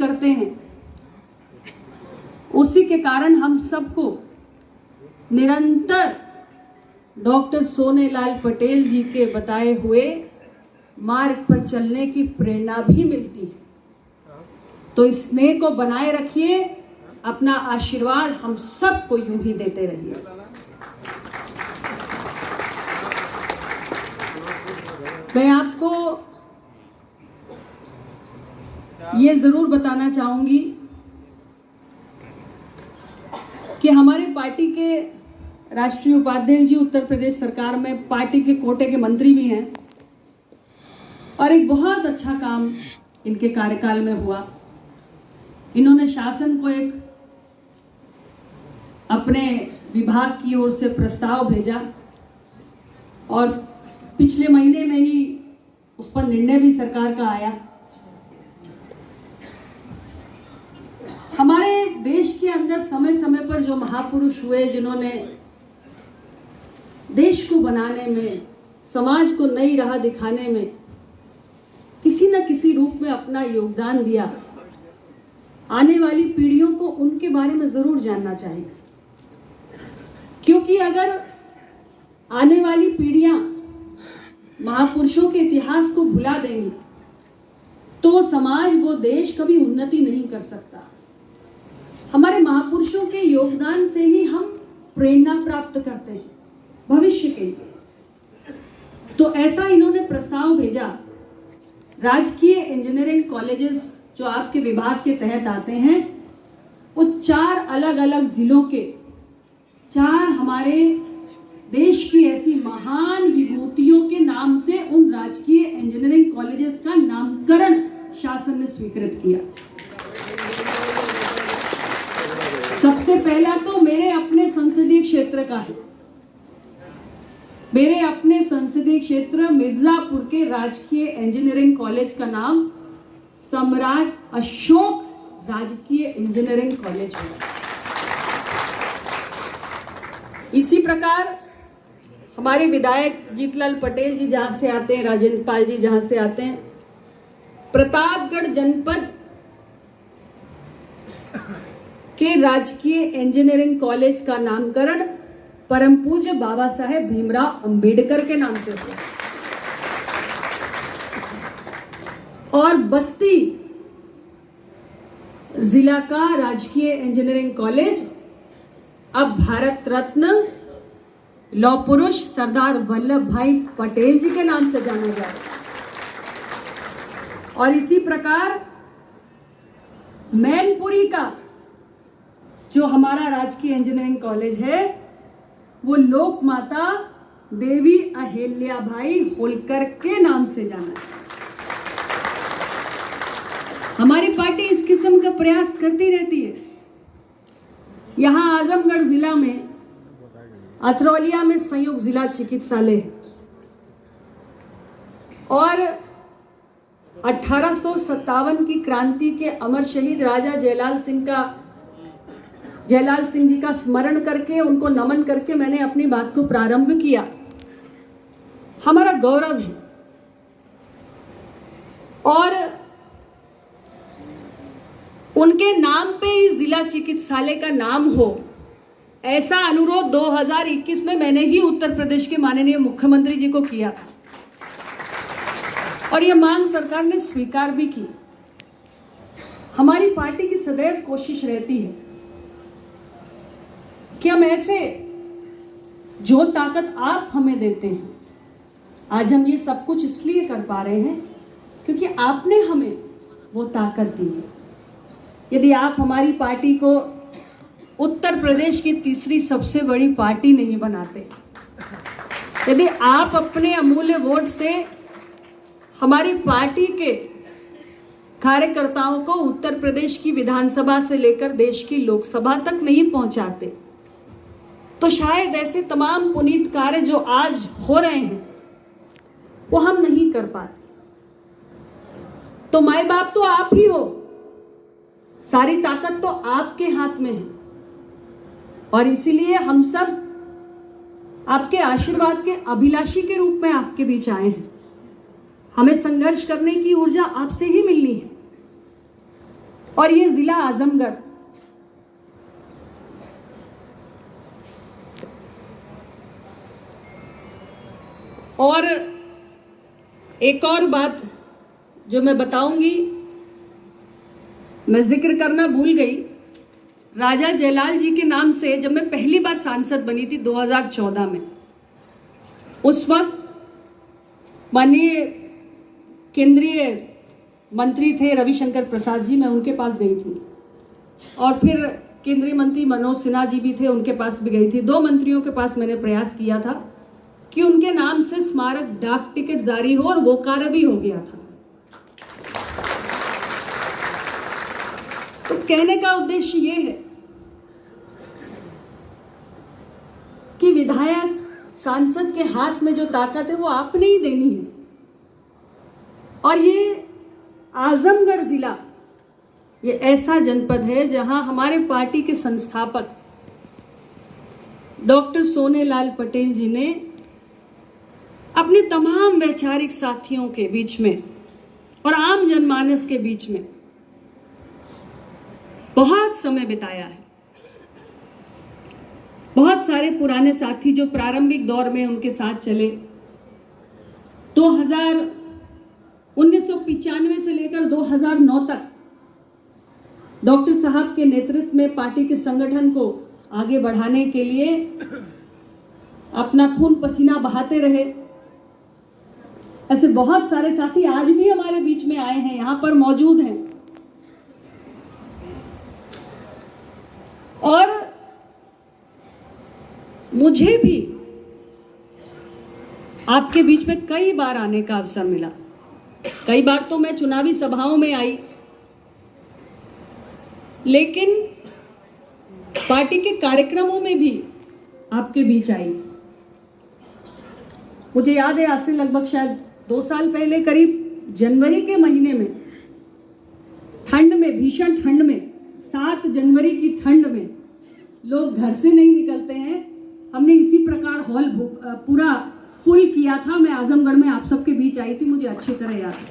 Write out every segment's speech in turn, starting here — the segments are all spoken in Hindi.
करते हैं, उसी के कारण हम सबको निरंतर डॉक्टर सोनेलाल पटेल जी के बताए हुए मार्ग पर चलने की प्रेरणा भी मिलती है। तो इस स्नेह को बनाए रखिए, अपना आशीर्वाद हम सबको यूं ही देते रहिए। मैं आपको ये जरूर बताना चाहूंगी कि हमारे पार्टी के राष्ट्रीय उपाध्यक्ष जी उत्तर प्रदेश सरकार में पार्टी के कोटे के मंत्री भी हैं और एक बहुत अच्छा काम इनके कार्यकाल में हुआ। इन्होंने शासन को एक अपने विभाग की ओर से प्रस्ताव भेजा और पिछले महीने में ही उस पर निर्णय भी सरकार का आया। हमारे देश के अंदर समय समय पर जो महापुरुष हुए, जिन्होंने देश को बनाने में, समाज को नई राह दिखाने में किसी न किसी रूप में अपना योगदान दिया, आने वाली पीढ़ियों को उनके बारे में जरूर जानना चाहिए। क्योंकि अगर आने वाली पीढ़ियां महापुरुषों के इतिहास को भुला देंगी तो वो समाज, वो देश कभी उन्नति नहीं कर सकता। हमारे महापुरुषों के योगदान से ही हम प्रेरणा प्राप्त करते हैं भविष्य के लिए। तो ऐसा इन्होंने प्रस्ताव भेजा। राजकीय इंजीनियरिंग कॉलेजेस जो आपके विभाग के तहत आते हैं, वो 4 अलग अलग जिलों के 4 हमारे देश की ऐसी महान विभूतियों के नाम से उन राजकीय इंजीनियरिंग कॉलेजेस का नामकरण शासन ने स्वीकृत किया। सबसे पहला तो मेरे अपने संसदीय क्षेत्र का है। मेरे अपने संसदीय क्षेत्र मिर्जापुर के राजकीय इंजीनियरिंग कॉलेज का नाम सम्राट अशोक राजकीय इंजीनियरिंग कॉलेज है। इसी प्रकार हमारे विधायक जीतलाल पटेल जी जहां से आते हैं, राजेंद्र पाल जी जहां से आते हैं, प्रतापगढ़ जनपद के राजकीय इंजीनियरिंग कॉलेज का नामकरण परम पूज्य बाबा साहेब भीमराव अंबेडकर के नाम से हुआ। और बस्ती जिला का राजकीय इंजीनियरिंग कॉलेज अब भारत रत्न लौह पुरुष सरदार वल्लभ भाई पटेल जी के नाम से जाना जाए। और इसी प्रकार मैनपुरी का जो हमारा राजकीय इंजीनियरिंग कॉलेज है, वो लोक माता देवी अहिल्याबाई होलकर के नाम से जाना है। हमारी पार्टी इस किस्म का प्रयास करती रहती है। यहां आजमगढ़ जिला में अतरौलिया में संयुक्त जिला चिकित्सालय है और 1857 की क्रांति के अमर शहीद राजा जयलाल सिंह जी का स्मरण करके, उनको नमन करके मैंने अपनी बात को प्रारंभ किया। हमारा गौरव है और उनके नाम पे इस जिला चिकित्सालय का नाम हो, ऐसा अनुरोध 2021 में मैंने ही उत्तर प्रदेश के माननीय मुख्यमंत्री जी को किया था और यह मांग सरकार ने स्वीकार भी की। हमारी पार्टी की सदैव कोशिश रहती है कि हम ऐसे जो ताकत आप हमें देते हैं, आज हम ये सब कुछ इसलिए कर पा रहे हैं क्योंकि आपने हमें वो ताकत दी है। यदि आप हमारी पार्टी को उत्तर प्रदेश की तीसरी सबसे बड़ी पार्टी नहीं बनाते, यदि आप अपने अमूल्य वोट से हमारी पार्टी के कार्यकर्ताओं को उत्तर प्रदेश की विधानसभा से लेकर देश की लोकसभा तक नहीं पहुंचाते, तो शायद ऐसे तमाम पुनीत कार्य जो आज हो रहे हैं वो हम नहीं कर पाते। तो माए बाप तो आप ही हो, सारी ताकत तो आपके हाथ में है और इसीलिए हम सब आपके आशीर्वाद के अभिलाषी के रूप में आपके बीच आए हैं। हमें संघर्ष करने की ऊर्जा आपसे ही मिलनी है। और ये जिला आजमगढ़ और एक और बात जो मैं बताऊंगी, मैं जिक्र करना भूल गई। राजा जयलाल जी के नाम से जब मैं पहली बार सांसद बनी थी 2014 में, उस वक्त माननीय केंद्रीय मंत्री थे रविशंकर प्रसाद जी, मैं उनके पास गई थी। और फिर केंद्रीय मंत्री मनोज सिन्हा जी भी थे, उनके पास भी गई थी। 2 मंत्रियों के पास मैंने प्रयास किया था कि उनके नाम से स्मारक डाक टिकट जारी हो, और वो कार्य भी हो गया था। तो कहने का उद्देश्य ये है कि विधायक सांसद के हाथ में जो ताकत है वो आपने ही देनी है। और ये आजमगढ़ जिला ये ऐसा जनपद है जहां हमारे पार्टी के संस्थापक डॉक्टर सोनेलाल पटेल जी ने अपने तमाम वैचारिक साथियों के बीच में और आम जनमानस के बीच में बहुत समय बिताया है। बहुत सारे पुराने साथी जो प्रारंभिक दौर में उनके साथ चले, 1995 से लेकर 2009 तक डॉक्टर साहब के नेतृत्व में पार्टी के संगठन को आगे बढ़ाने के लिए अपना खून पसीना बहाते रहे। ऐसे बहुत सारे साथी आज भी हमारे बीच में आए हैं, यहां पर मौजूद हैं। और मुझे भी आपके बीच में कई बार आने का अवसर मिला। कई बार तो मैं चुनावी सभाओं में आई, लेकिन पार्टी के कार्यक्रमों में भी आपके बीच आई। मुझे याद है, आज से लगभग शायद 2 साल पहले, करीब जनवरी के महीने में, ठंड में, भीषण ठंड में, 7 जनवरी की ठंड में लोग घर से नहीं निकलते हैं, हमने इसी प्रकार हॉल पूरा फुल किया था। मैं आजमगढ़ में आप सबके बीच आई थी, मुझे अच्छी तरह याद है।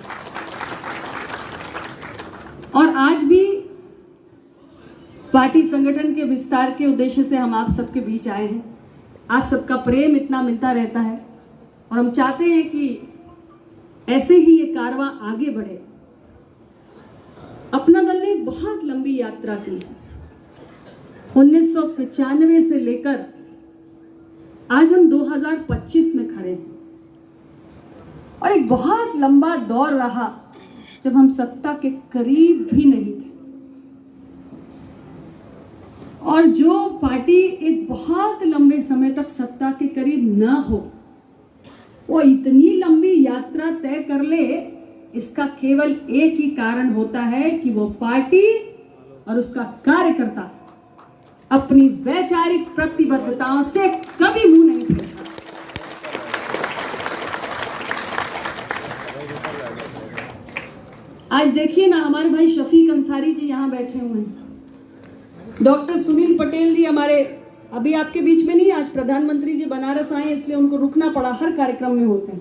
और आज भी पार्टी संगठन के विस्तार के उद्देश्य से हम आप सबके बीच आए हैं। आप सबका प्रेम इतना मिलता रहता है और हम चाहते हैं कि ऐसे ही ये कारवां आगे बढ़े। अपना दल ने एक बहुत लंबी यात्रा की है। 1995 से लेकर आज हम 2025 में खड़े हैं, और एक बहुत लंबा दौर रहा जब हम सत्ता के करीब भी नहीं थे। और जो पार्टी एक बहुत लंबे समय तक सत्ता के करीब न हो, वो इतनी लंबी यात्रा तय कर ले, इसका केवल एक ही कारण होता है कि वो पार्टी और उसका कार्यकर्ता अपनी वैचारिक प्रतिबद्धताओं से कभी मुंह नहीं फेरता। आज देखिए ना, हमारे भाई शफीक अंसारी जी यहाँ बैठे हुए हैं, डॉक्टर सुनील पटेल जी हमारे अभी आपके बीच में नहीं, आज प्रधानमंत्री जी बनारस आए इसलिए उनको रुकना पड़ा, हर कार्यक्रम में होते हैं।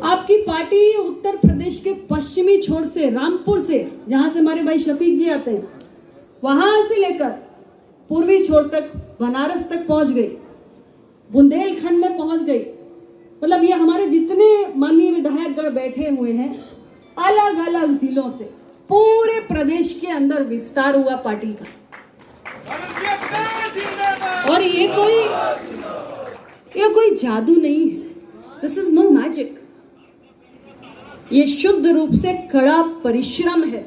आपकी पार्टी उत्तर प्रदेश के पश्चिमी छोर से, रामपुर से, जहां से हमारे भाई शफीक जी आते हैं, वहां से लेकर पूर्वी छोर तक, बनारस तक पहुंच गई, बुंदेलखंड में पहुंच गई। मतलब ये हमारे जितने माननीय विधायकगण बैठे हुए हैं, अलग अलग जिलों से पूरे प्रदेश के अंदर विस्तार हुआ पार्टी का। और ये कोई जादू नहीं है, दिस इज नो मैजिक। ये शुद्ध रूप से कड़ा परिश्रम है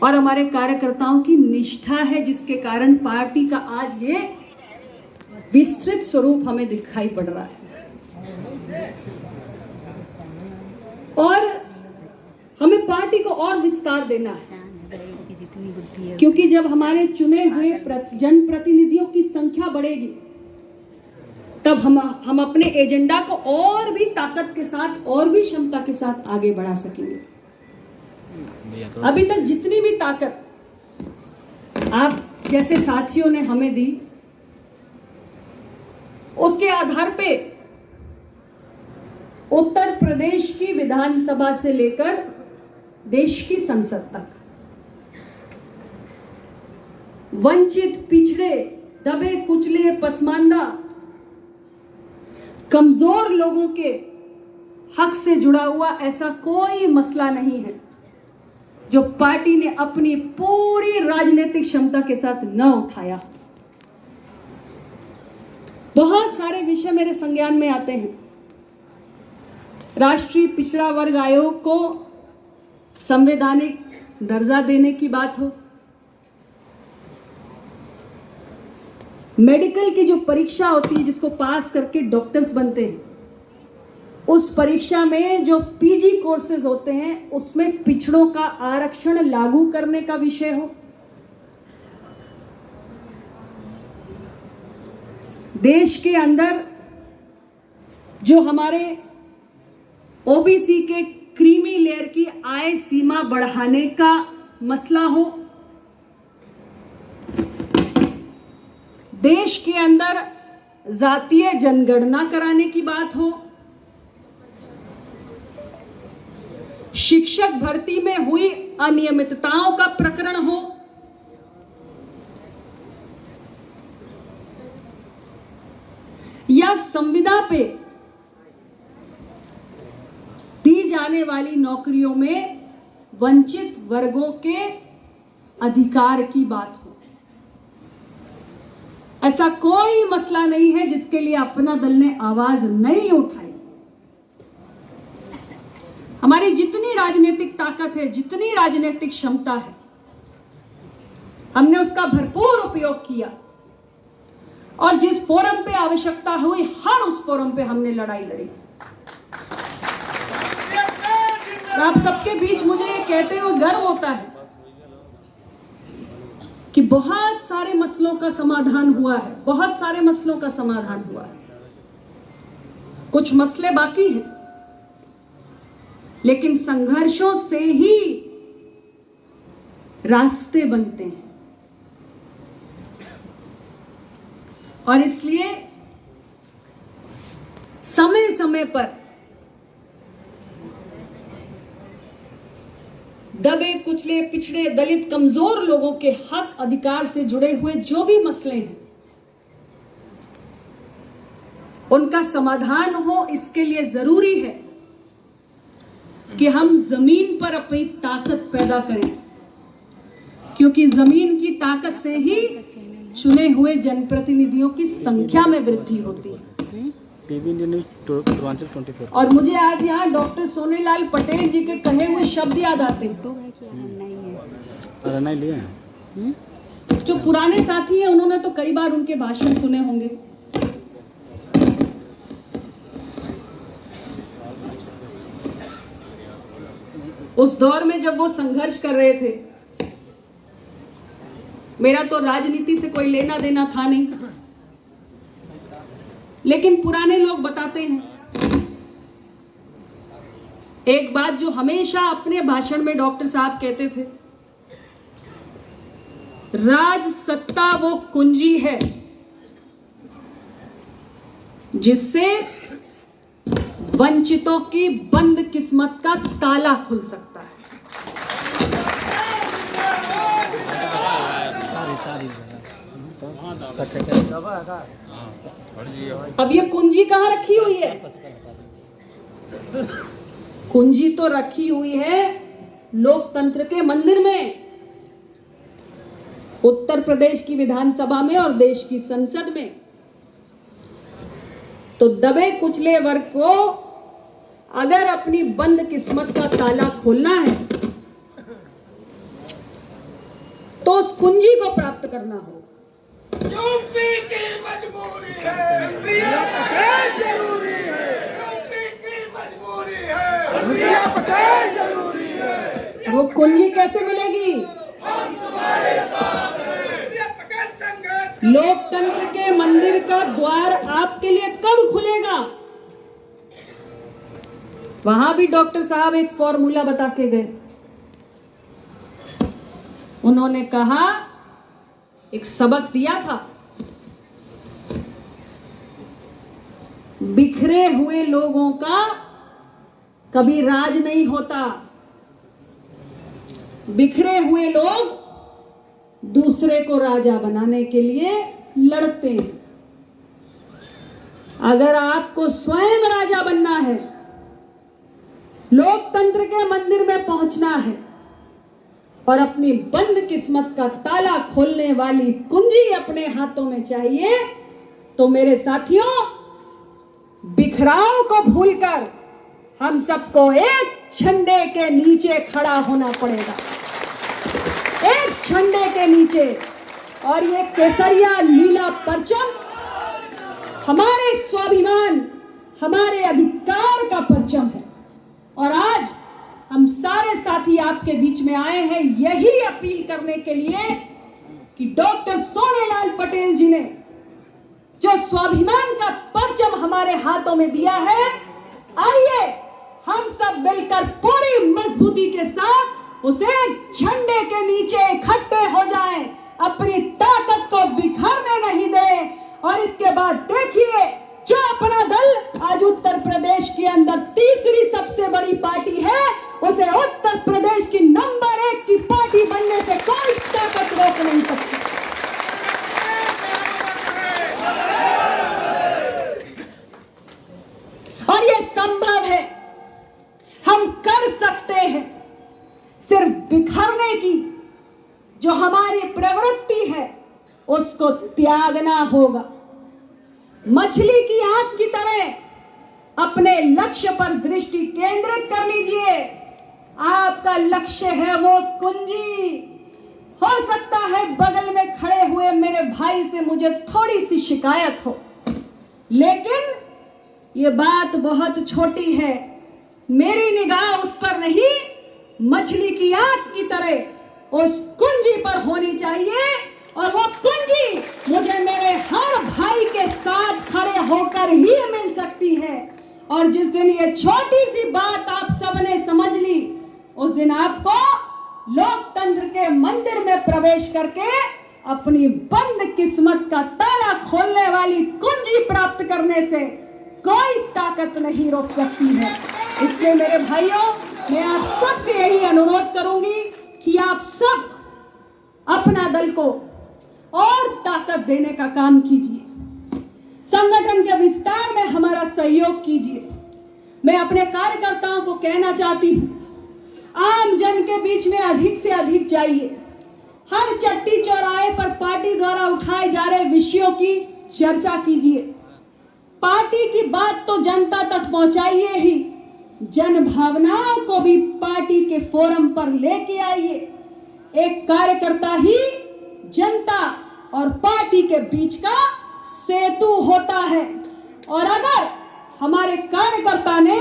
और हमारे कार्यकर्ताओं की निष्ठा है, जिसके कारण पार्टी का आज ये विस्तृत स्वरूप हमें दिखाई पड़ रहा है। और हमें पार्टी को और विस्तार देना है, क्योंकि जब हमारे चुने हुए जनप्रतिनिधियों की संख्या बढ़ेगी, तब हम अपने एजेंडा को और भी ताकत के साथ, और भी क्षमता के साथ आगे बढ़ा सकेंगे। अभी तक जितनी भी ताकत आप जैसे साथियों ने हमें दी, उसके आधार पे उत्तर प्रदेश की विधानसभा से लेकर देश की संसद तक वंचित, पिछड़े, दबे कुचले, पसमानदा, कमजोर लोगों के हक से जुड़ा हुआ ऐसा कोई मसला नहीं है जो पार्टी ने अपनी पूरी राजनीतिक क्षमता के साथ न उठाया। बहुत सारे विषय मेरे संज्ञान में आते हैं। राष्ट्रीय पिछड़ा वर्ग आयोग को संवैधानिक दर्जा देने की बात हो, मेडिकल की जो परीक्षा होती है जिसको पास करके डॉक्टर्स बनते हैं, उस परीक्षा में जो पीजी कोर्सेज होते हैं उसमें पिछड़ों का आरक्षण लागू करने का विषय हो, देश के अंदर जो हमारे ओबीसी के क्रीमी लेयर की आय सीमा बढ़ाने का मसला हो, देश के अंदर जातीय जनगणना कराने की बात हो, शिक्षक भर्ती में हुई अनियमितताओं का प्रकरण हो, या संविदा पे दी जाने वाली नौकरियों में वंचित वर्गों के अधिकार की बात हो, ऐसा कोई मसला नहीं है जिसके लिए अपना दल ने आवाज नहीं उठाई। हमारी जितनी राजनीतिक ताकत है, जितनी राजनीतिक क्षमता है, हमने उसका भरपूर उपयोग किया और जिस फोरम पे आवश्यकता हुई हर उस फोरम पे हमने लड़ाई लड़ी। और आप सबके बीच मुझे ये कहते हुए गर्व होता है कि बहुत सारे मसलों का समाधान हुआ है, बहुत सारे मसलों का समाधान हुआ है। कुछ मसले बाकी हैं, लेकिन संघर्षों से ही रास्ते बनते हैं और इसलिए समय समय पर दबे कुचले, पिछड़े, दलित, कमजोर लोगों के हक अधिकार से जुड़े हुए जो भी मसले हैं उनका समाधान हो, इसके लिए जरूरी है कि हम जमीन पर अपनी ताकत पैदा करें, क्योंकि जमीन की ताकत से ही चुने हुए जनप्रतिनिधियों की संख्या में वृद्धि होती है। और मुझे आज यहाँ डॉक्टर सोनेलाल पटेल जी के कहे हुए शब्द याद आते हैं। जो पुराने साथी हैं उन्होंने तो कई बार उनके भाषण सुने होंगे। उस दौर में जब वो संघर्ष कर रहे थे, मेरा तो राजनीति से कोई लेना देना था नहीं, लेकिन पुराने लोग बताते हैं एक बात जो हमेशा अपने भाषण में डॉक्टर साहब कहते थे, राज सत्ता वो कुंजी है जिससे वंचितों की बंद किस्मत का ताला खुल सकता है। अब ये कुंजी कहाँ रखी हुई है? कुंजी तो रखी हुई है लोकतंत्र के मंदिर में, उत्तर प्रदेश की विधानसभा में और देश की संसद में। तो दबे कुचले वर्ग को अगर अपनी बंद किस्मत का ताला खोलना है तो उस कुंजी को प्राप्त करना होगा। यूपी की मजबूरी है, प्रिया पटेल जरूरी है। यूपी की मजबूरी है, प्रिया पटेल जरूरी है। वो कुंजी कैसे मिलेगी? हम तुम्हारे साथ हैं। प्रिया पटेल संघर्ष। लोकतंत्र के मंदिर का द्वार आपके लिए कब खुलेगा? वहां भी डॉक्टर साहब एक फॉर्मूला बता के गए। उन्होंने कहा, एक सबक दिया था, बिखरे हुए लोगों का कभी राज नहीं होता। बिखरे हुए लोग दूसरे को राजा बनाने के लिए लड़ते हैं। अगर आपको स्वयं राजा बनना है, लोकतंत्र के मंदिर में पहुंचना है और अपनी बंद किस्मत का ताला खोलने वाली कुंजी अपने हाथों में चाहिए, तो मेरे साथियों, बिखराव को भूलकर हम सबको एक झंडे के नीचे खड़ा होना पड़ेगा, एक झंडे के नीचे। और ये केसरिया नीला परचम हमारे स्वाभिमान, हमारे अधिकार का परचम है। और आज हम सारे साथी आपके बीच में आए हैं यही अपील करने के लिए कि डॉक्टर सोनेलाल पटेल जी ने जो स्वाभिमान का परचम हमारे हाथों में दिया है, आइए हम सब मिलकर पूरी मजबूती के साथ उसे झंडे के नीचे इकट्ठे हो जाएं, अपनी ताकत को बिखरने नहीं दें। और इसके बाद देखिए, जो अपना दल आज उत्तर प्रदेश के अंदर तीसरी सबसे बड़ी पार्टी है, उसे उत्तर प्रदेश की नंबर 1 की पार्टी बनने से कोई ताकत रोक नहीं सकती। और यह संभव है, हम कर सकते हैं। सिर्फ बिखरने की जो हमारी प्रवृत्ति है उसको त्यागना होगा। मछली की आंख की तरह अपने लक्ष्य पर दृष्टि केंद्रित कर लीजिए। आपका लक्ष्य है वो कुंजी। हो सकता है बगल में खड़े हुए मेरे भाई से मुझे थोड़ी सी शिकायत हो, लेकिन ये बात बहुत छोटी है। मेरी निगाह उस पर नहीं, मछली की आंख की तरह उस कुंजी पर होनी चाहिए। और वो कुंजी मुझे मेरे हर भाई के साथ खड़े होकर ही मिल सकती है। और जिस दिन ये छोटी सी बात आप सबने समझ ली, उस दिन आपको लोकतंत्र के मंदिर में प्रवेश करके अपनी बंद किस्मत का ताला खोलने वाली कुंजी प्राप्त करने से कोई ताकत नहीं रोक सकती है। इसलिए मेरे भाइयों, मैं आप सबसे यही अनुरोध करूंगी कि आप सब अपना दल को और ताकत देने का काम कीजिए, संगठन के विस्तार में हमारा सहयोग कीजिए। मैं अपने कार्यकर्ताओं को कहना चाहती हूं, आम जन के बीच में अधिक से अधिक जाइए। हर चट्टी चौराहे पर पार्टी द्वारा उठाए जा रहे विषयों की चर्चा कीजिए। पार्टी की बात तो जनता तक पहुंचाइए ही, जन भावनाओं को भी पार्टी के फोरम पर लेके आइए। एक कार्यकर्ता ही जनता और पार्टी के बीच का सेतु होता है। और अगर हमारे कार्यकर्ता ने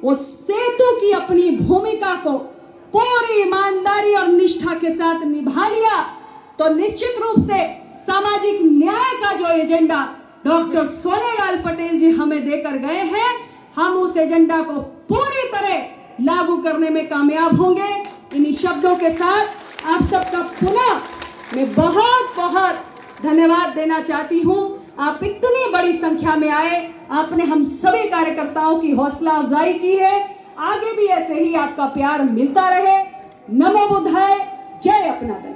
उस सेतु की अपनी भूमिका को पूरी ईमानदारी और निष्ठा के साथ निभा लिया, तो निश्चित रूप से सामाजिक न्याय का जो एजेंडा डॉक्टर सोनेलाल पटेल जी हमें देकर गए हैं, हम उस एजेंडा को पूरी तरह लागू करने में कामयाब होंगे। इन्हीं शब्दों के साथ आप सबका पुनः मैं बहुत बहुत धन्यवाद देना चाहती हूं। आप इतनी बड़ी संख्या में आए, आपने हम सभी कार्यकर्ताओं की हौसला अफजाई की है। आगे भी ऐसे ही आपका प्यार मिलता रहे। नमो बुद्धाय, जय अपना दल।